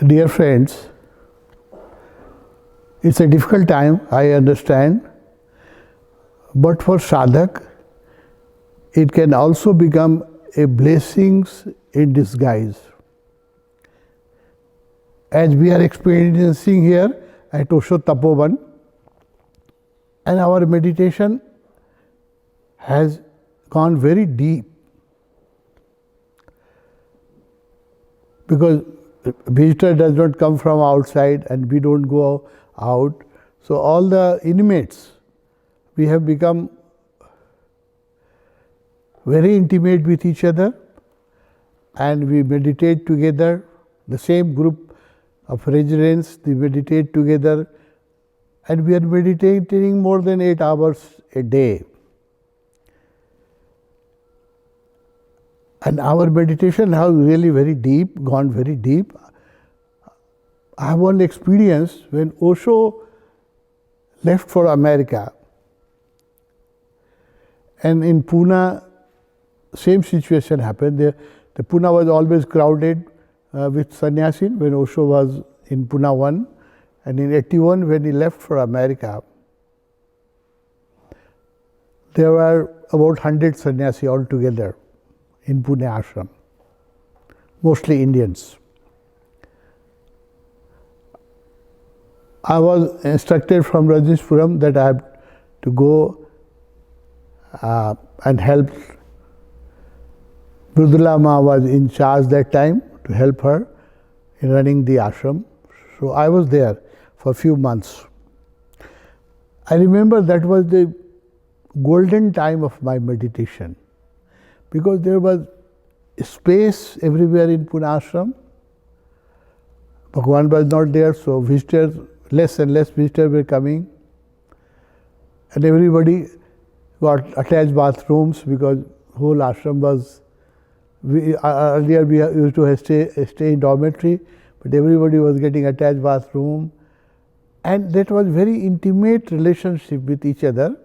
Dear friends, it's a difficult time, I understand, but for sadhak, it can also become a blessing in disguise. As we are experiencing here at Osho Tapovan, and our meditation has gone very deep, because visitor does not come from outside and we don't go out. So all the inmates, we have become very intimate with each other and we meditate together. The same group of residents, they meditate together and we are meditating more than 8 hours a day. And our meditation has really very deep, gone very deep. I have one experience when Osho left for America, and in Pune, same situation happened. The Pune was always crowded with sannyasin when Osho was in Pune 1, and in 81 when he left for America, there were about 100 sannyasi altogether in Pune ashram, mostly Indians. I was instructed from Rajneeshpuram that I have to go and help. Mridula Ma was in charge that time to help her in running the ashram. So I was there for a few months. I remember that was the golden time of my meditation, because there was space everywhere in Pune ashram. Bhagwan was not there, so visitors, less and less visitors were coming. And everybody got attached bathrooms because whole ashram was, earlier we used to stay in dormitory, but everybody was getting attached bathroom. And that was very intimate relationship with each other,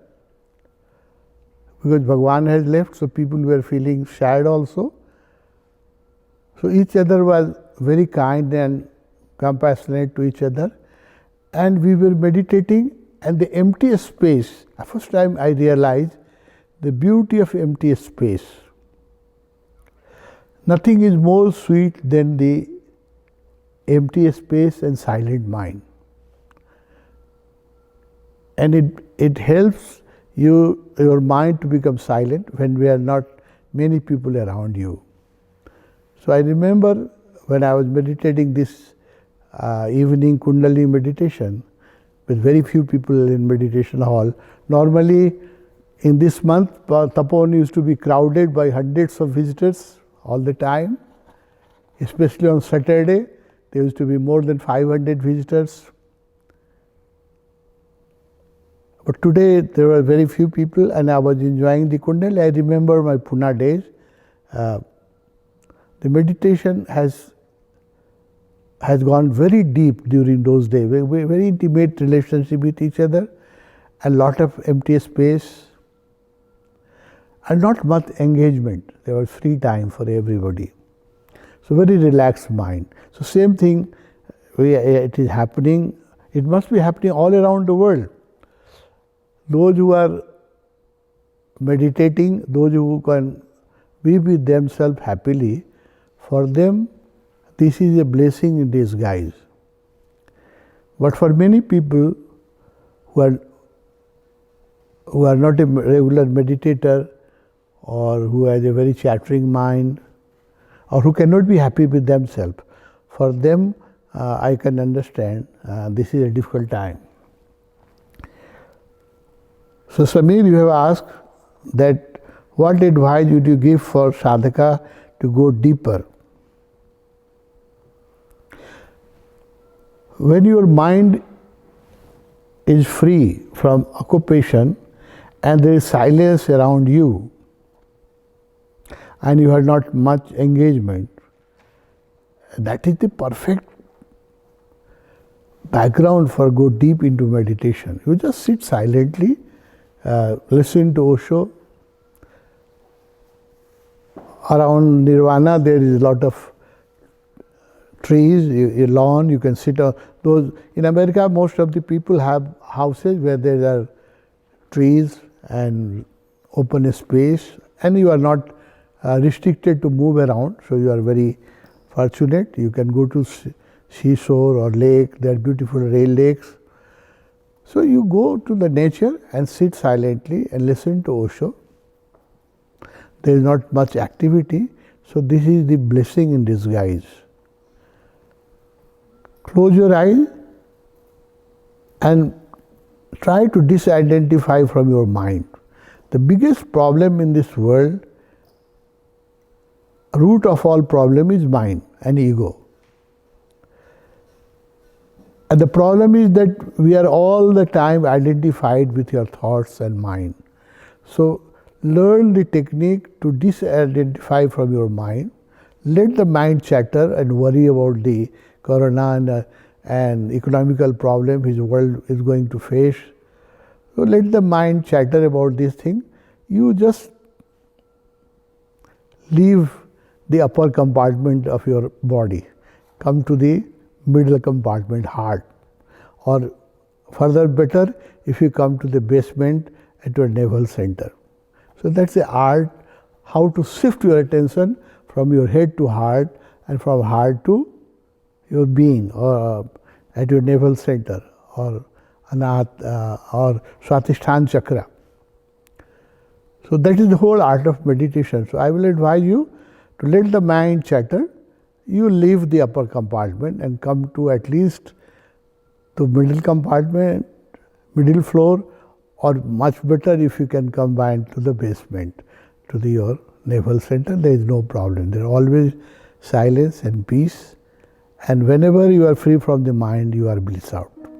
because Bhagwan has left, so people were feeling sad also. So each other was very kind and compassionate to each other. And we were meditating, and the empty space, first time I realized the beauty of empty space. Nothing is more sweet than the empty space and silent mind. And it helps your mind to become silent when we are not many people around you. So I remember when I was meditating this evening Kundalini meditation with very few people in meditation hall. Normally in this month, Tapovan used to be crowded by hundreds of visitors all the time, especially on Saturday. There used to be more than 500 visitors. But today there were very few people and I was enjoying the Kundalini. I remember my Pune days. The meditation has gone very deep during those days. Very intimate relationship with each other, a lot of empty space and not much engagement. There was free time for everybody. So very relaxed mind. So same thing, it is happening. It must be happening all around the world. Those who are meditating, those who can be with themselves happily, for them this is a blessing in disguise. But for many people who are not a regular meditator, or who has a very chattering mind, or who cannot be happy with themselves, for them I can understand this is a difficult time. So Samir, you have asked that what advice would you give for sadhaka to go deeper? When your mind is free from occupation and there is silence around you and you have not much engagement, that is the perfect background for go deep into meditation. You just sit silently, listen to Osho. Around Nirvana there is a lot of trees, a lawn, you can sit on those. In America, most of the people have houses where there are trees and open space, and you are not restricted to move around, so you are very fortunate. You can go to seashore or lake, there are beautiful rail lakes. So you go to the nature and sit silently and listen to Osho. There is not much activity, so this is the blessing in disguise. Close your eyes and try to disidentify from your mind. The biggest problem in this world, root of all problem, is mind and ego. And the problem is that we are all the time identified with your thoughts and mind. So learn the technique to disidentify from your mind. Let the mind chatter and worry about the corona and economical problem his world is going to face. So let the mind chatter about this thing. You just leave the upper compartment of your body, come to the middle compartment, heart, or further better if you come to the basement at your navel center. So that's the art, how to shift your attention from your head to heart and from heart to your being, or at your navel center, or or Swatisthana chakra. So that is the whole art of meditation. So I will advise you to let the mind chatter. You leave the upper compartment and come to at least to middle compartment, middle floor, or much better if you can combine to the basement, to your navel center. There is no problem. There is always silence and peace. And whenever you are free from the mind, you are bliss out.